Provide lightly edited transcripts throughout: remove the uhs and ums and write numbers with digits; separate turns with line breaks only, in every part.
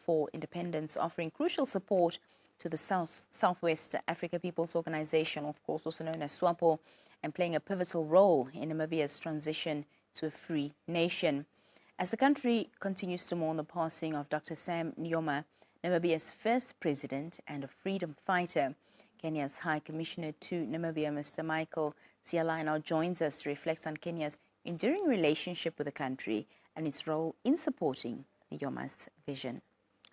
for independence, offering crucial support to the Southwest Africa People's Organization, of course also known as SWAPO, and playing a pivotal role in Namibia's transition to a free nation. As the country continues to mourn the passing of Dr. Sam Nujoma, Namibia's first president and a freedom fighter, Kenya's High Commissioner to Namibia, Mr. Michael Sialai, now joins us to reflect on Kenya's enduring relationship with the country and its role in supporting Nujoma's vision.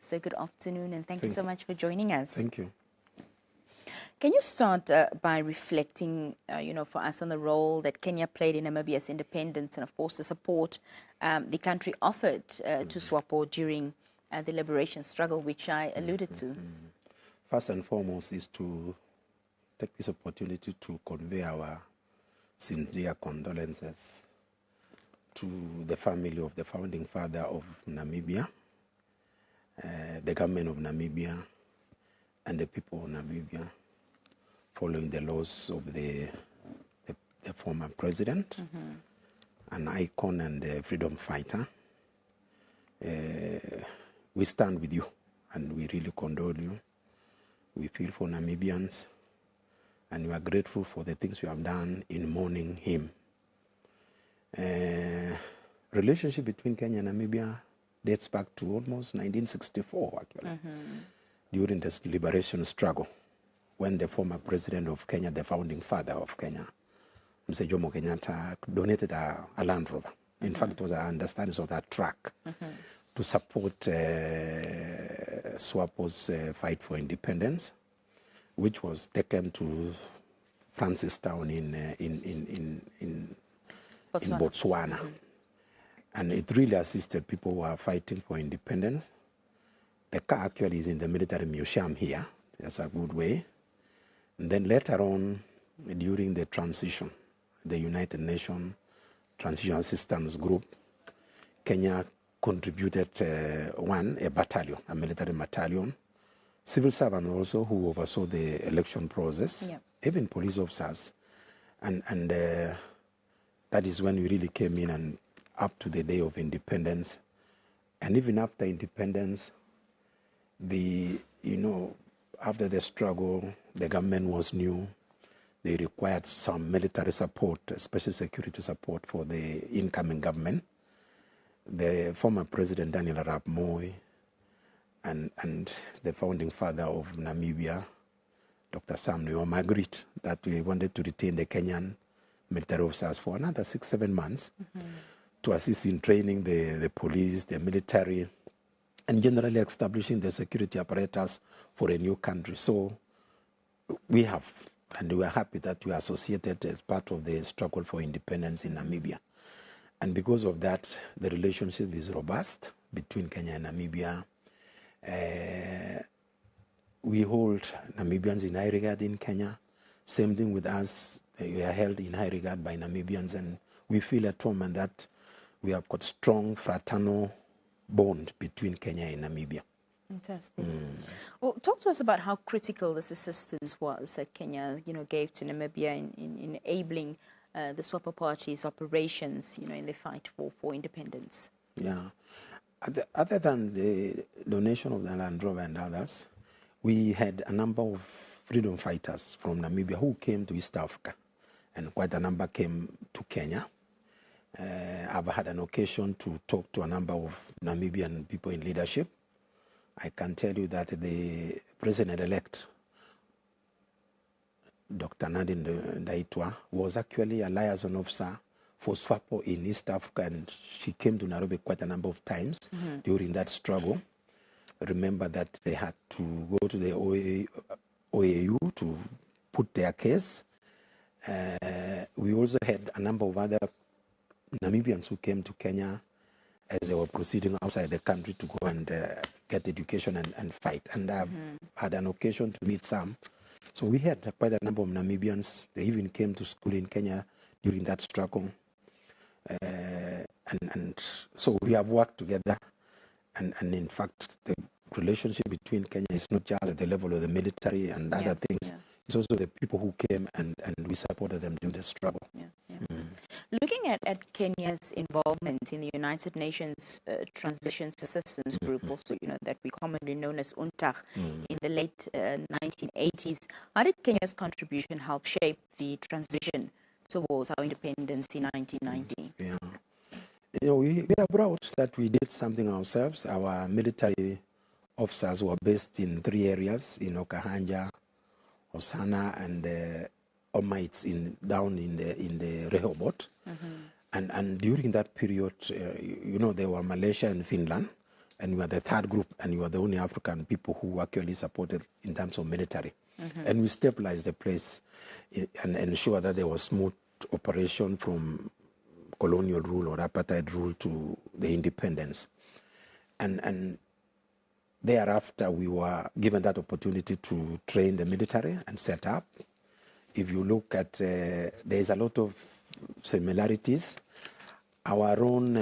So good afternoon, and thank you so much for joining us.
Thank you.
Can you start by reflecting, for us on the role that Kenya played in Namibia's independence and, of course, the support the country offered to SWAPO during the liberation struggle, which I alluded to?
First and foremost is to take this opportunity to convey our sincere condolences to the family of the founding father of Namibia, the government of Namibia, and the people of Namibia, following the loss of the former president, an icon and a freedom fighter. We stand with you, and we really condole you. We feel for Namibians, and we are grateful for the things you have done in mourning him. Relationship between Kenya and Namibia dates back to almost 1964, actually, during the liberation struggle, when the former president of Kenya, the founding father of Kenya, Mr. Jomo Kenyatta, donated a Land Rover. In fact, it was an understanding of that truck to support SWAPO's fight for independence, which was taken to Francistown in Botswana. And it really assisted people who are fighting for independence. The car actually is in the military museum here. That's a good way. And then later on, during the transition, the United Nations Transition Assistance Group, Kenya contributed a battalion, a military battalion, civil servants also who oversaw the election process, even police officers. And that is when we really came in, and up to the day of independence. And even after independence, after the struggle, the government was new. They required some military support, special security support for the incoming government. The former President Daniel Arap Moi and the founding father of Namibia, Dr. Sam Nujoma, agreed that we wanted to retain the Kenyan military officers for another 6-7 months to assist in training the police, the military, and generally establishing the security apparatus for a new country. So we have, and we are happy that we are associated as part of the struggle for independence in Namibia. And because of that, the relationship is robust between Kenya and Namibia. We hold Namibians in high regard in Kenya. Same thing with us. We are held in high regard by Namibians, and we feel at home and that we have got strong fraternal bond between Kenya and Namibia.
Fantastic. Well, talk to us about how critical this assistance was that Kenya, gave to Namibia in enabling the SWAPO party's operations, in the fight for independence.
Yeah. Other than the donation of the Land Rover and others, we had a number of freedom fighters from Namibia who came to East Africa, and quite a number came to Kenya. I've had an occasion to talk to a number of Namibian people in leadership. I can tell you that the president-elect, Dr. Nadine Ndaitwah, was actually a liaison officer for SWAPO in East Africa, and she came to Nairobi quite a number of times during that struggle. Remember that they had to go to the OAU to put their case. We also had a number of other Namibians who came to Kenya as they were proceeding outside the country to go and get education and fight. And I've had an occasion to meet some. So we had quite a number of Namibians. They even came to school in Kenya during that struggle. And so we have worked together. And in fact, the relationship between Kenya is not just at the level of the military and other things. It's also the people who came and we supported them during the struggle.
Looking at Kenya's involvement in the United Nations Transition Assistance Group, also that we commonly known as UNTAG, in the late 1980s, how did Kenya's contribution help shape the transition towards our independence in 1990?
Yeah. We are proud that we did something ourselves. Our military officers were based in 3 areas, in Okahanja, Osana, and Omites down in the Rehoboth. And during that period, there were Malaysia and Finland, and we were the 3rd group, and we were the only African people who actually supported in terms of military. And we stabilized the place and ensured that there was smooth operation from colonial rule or apartheid rule to the independence. And thereafter, we were given that opportunity to train the military and set up. If you look at, there's a lot of similarities. Our own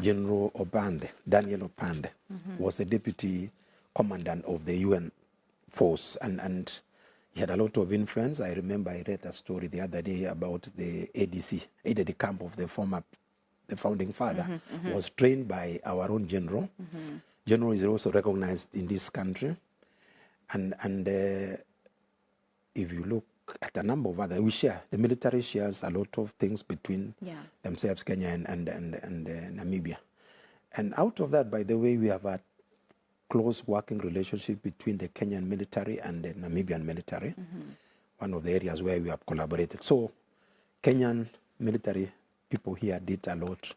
General Opande, Daniel Opande, was the deputy commandant of the UN force, and he had a lot of influence. I remember I read a story the other day about the ADC, the camp of the founding father, was trained by our own general. General is also recognized in this country, and if you look at a number of other, the military shares a lot of things between themselves, Kenya and Namibia. And out of that, by the way, we have a close working relationship between the Kenyan military and the Namibian military, one of the areas where we have collaborated. So Kenyan military people here did a lot.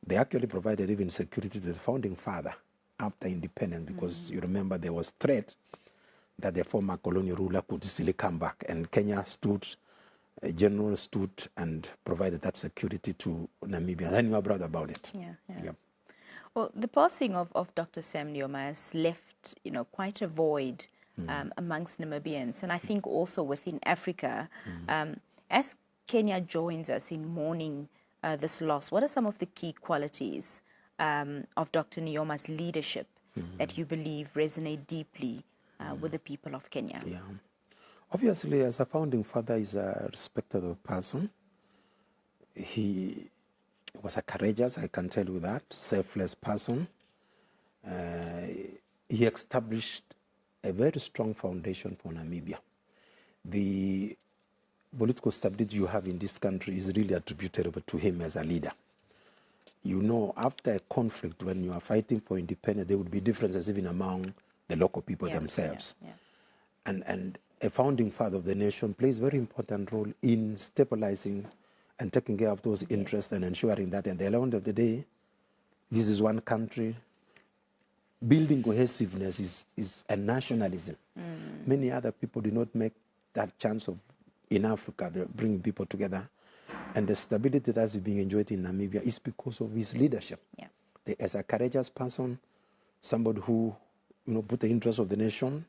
They actually provided even security to the founding father after independence, because you remember there was threat that the former colonial ruler could easily come back, and Kenya general stood and provided that security to Namibia. And we are proud about it.
Yeah. Well, the passing of Dr. Sam Nujoma has left, quite a void amongst Namibians, and I think also within Africa. As Kenya joins us in mourning this loss, what are some of the key qualities of Dr. Nujoma's leadership that you believe resonate deeply with the people of Kenya?
Yeah. Obviously, as a founding father, he's a respectable person. He was a courageous, I can tell you that, selfless person. He established a very strong foundation for Namibia. The political stability you have in this country is really attributable to him as a leader. After a conflict, when you are fighting for independence, there would be differences even among the local people themselves. And a founding father of the nation plays a very important role in stabilizing and taking care of those interests and ensuring that at the end of the day, this is one country. Building cohesiveness is a nationalism. Many other people do not make that chance in Africa. They're bringing people together. And the stability that's being enjoyed in Namibia is because of his leadership. As a courageous person, somebody who put the interests of the nation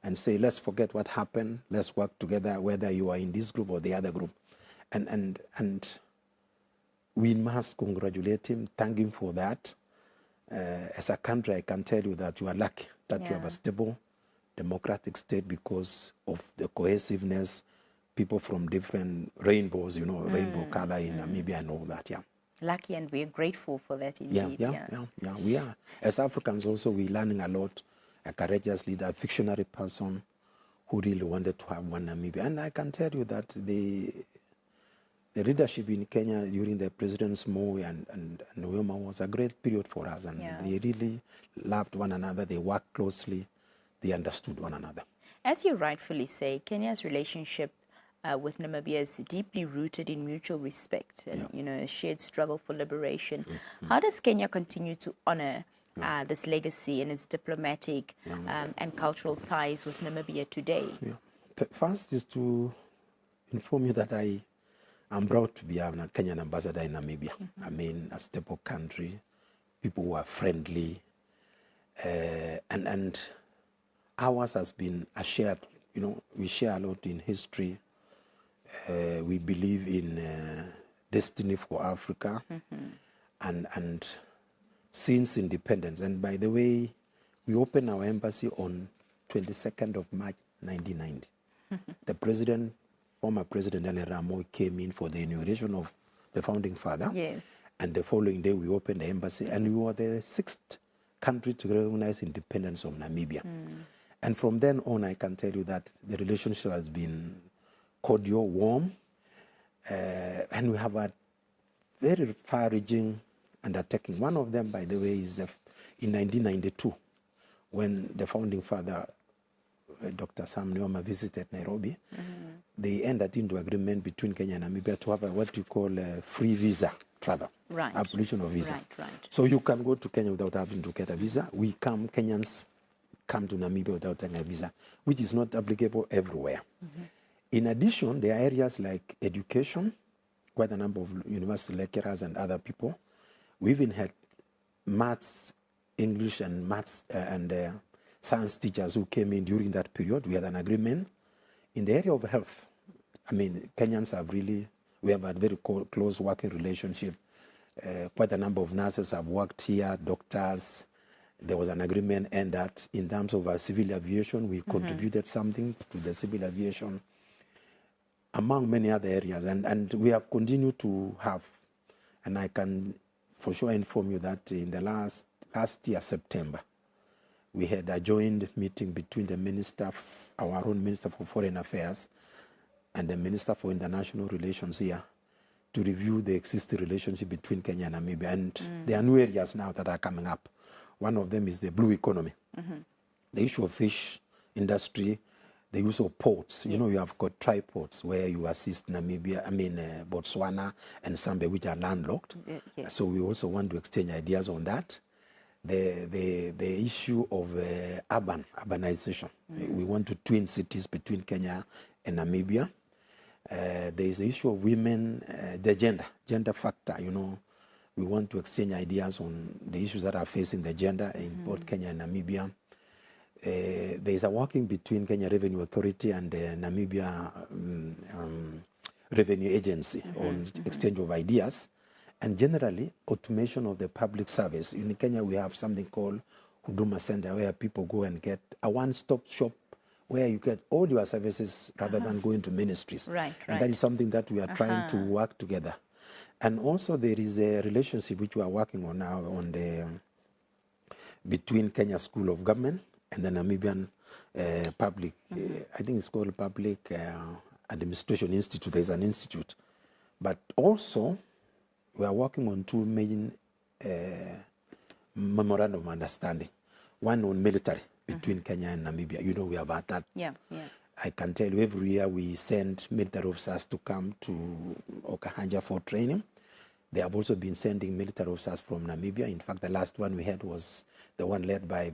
and say, let's forget what happened, let's work together, whether you are in this group or the other group. And we must congratulate him, thank him for that. As a country, I can tell you that you are lucky that you have a stable, democratic state because of the cohesiveness, people from different rainbows, rainbow color in Namibia and all that,
Lucky, and we're grateful for that indeed.
Yeah, we are. As Africans also, we're learning a lot. A courageous leader, a visionary person who really wanted to have one Namibia. And I can tell you that the leadership in Kenya during the Presidents Moi and Nujoma was a great period for us. And they really loved one another. They worked closely. They understood one another.
As you rightfully say, Kenya's relationship with Namibia is deeply rooted in mutual respect and a shared struggle for liberation. How does Kenya continue to honor this legacy and its diplomatic and cultural ties with Namibia today?
First is to inform you that I am proud to be a Kenyan ambassador in Namibia. I mean, a stable country, people who are friendly, and ours has been a shared, we share a lot in history. We believe in destiny for Africa, and since independence. And by the way, we opened our embassy on 22nd of March, 1990. The president former President Daniel Ramoy came in for the inauguration of the founding father.
Yes.
And the following day, we opened the embassy, and we were the 6th country to recognize independence of Namibia. And from then on, I can tell you that the relationship has been cordial, warm, and we have a very far-reaching undertaking. One of them, by the way, is in 1992, when the founding father, Dr. Sam Nujoma, visited Nairobi. They entered into agreement between Kenya and Namibia to have what you call a free visa travel, abolition of visa.
Right.
So you can go to Kenya without having to get a visa. Kenyans come to Namibia without getting a visa, which is not applicable everywhere. In addition, there are areas like education, quite a number of university lecturers and other people. We even had maths, English and maths and science teachers who came in during that period. We had an agreement. In the area of health, I mean, Kenyans have we have a very close working relationship. Quite a number of nurses have worked here, doctors. There was an agreement, and that in terms of civil aviation, we contributed something to the civil aviation, among many other areas. And we have continued to have, and I can for sure inform you that in the last year, September, we had a joint meeting between the minister, our own Minister for Foreign Affairs, and the Minister for International Relations here to review the existing relationship between Kenya and Namibia. And there are new areas now that are coming up. One of them is the blue economy, the issue of fish industry, the use of ports. You know, you have got tri-ports where you assist Botswana and Zambia, which are landlocked. So we also want to exchange ideas on that. The issue of urbanization. We want to twin cities between Kenya and Namibia. There is the issue of women, the gender factor. You know, we want to exchange ideas on the issues that are facing the gender in both Kenya and Namibia. There is a working between Kenya Revenue Authority and the Namibia Revenue Agency on exchange of ideas. And generally, automation of the public service. In Kenya, we have something called Huduma Center, where people go and get a one-stop shop where you get all your services rather than going to ministries. And that is something that we are trying to work together. And also, there is a relationship which we are working on now between Kenya School of Government and the Namibian public, I think it's called Public Administration Institute. There's an institute. But also, we are working on two main memorandum of understanding. One on military between Kenya and Namibia. You know, we have had that. I can tell you every year we send military officers to come to Okahanja for training. They have also been sending military officers from Namibia. In fact, the last one we had was the one led by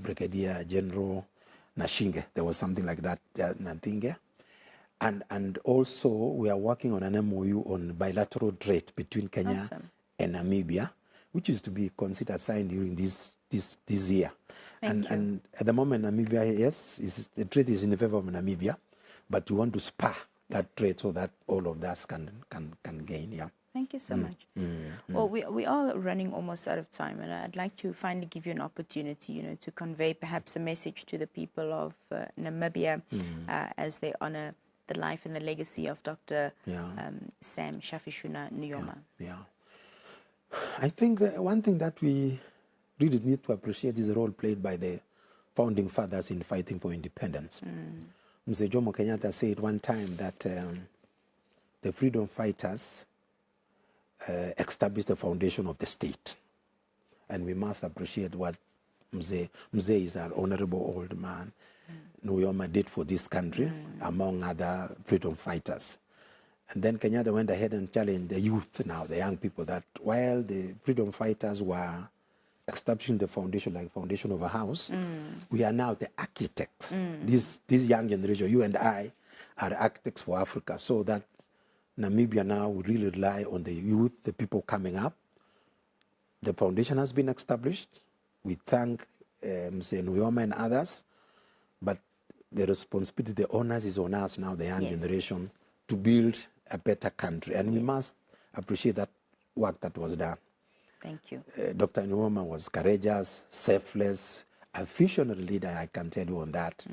Brigadier General Nashinge. There was something like that, Nantinge. And also, we are working on an MOU on bilateral trade between Kenya and Namibia, which is to be considered signed during this year. And at the moment, Namibia, yes, the trade is in favor of Namibia, but we want to spur that trade so that all of us can gain.
Thank you so much. Well, we are running almost out of time, and I'd like to finally give you an opportunity, to convey perhaps a message to the people of Namibia as they honor the life and the legacy of Dr. Sam Shafishuna Nujoma.
I think one thing that we really need to appreciate is the role played by the founding fathers in fighting for independence. Mzee Jomo Kenyatta said one time that the freedom fighters established the foundation of the state. And we must appreciate what Mzee is an honorable old man. Nujoma did for this country, among other freedom fighters. And then Kenyatta went ahead and challenged the youth now, the young people, that while the freedom fighters were establishing the foundation, like foundation of a house, we are now the architects. This young generation, you and I, are architects for Africa, so that Namibia now will really rely on the youth, the people coming up. The foundation has been established. We thank Mzee Nujoma and others, but the responsibility, the onus is on us now, the young generation, to build a better country. And we must appreciate that work that was done.
Thank you.
Dr. Nujoma was courageous, selfless, a visionary leader, I can tell you on that.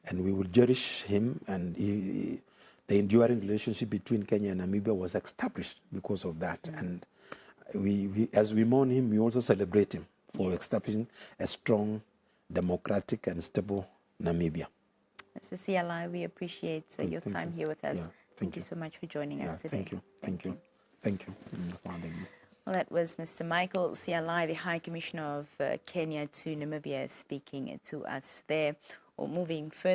And we will cherish him. And the enduring relationship between Kenya and Namibia was established because of that. And we, as we mourn him, we also celebrate him for establishing a strong, democratic, and stable Namibia.
Mr. Sialai, we appreciate your time here with us.
Yeah,
thank you so much for joining us today.
Thank you. Thank you. Thank you.
Well, that was Mr. Michael Sialai, the High Commissioner of Kenya to Namibia, speaking to us there. Or moving further.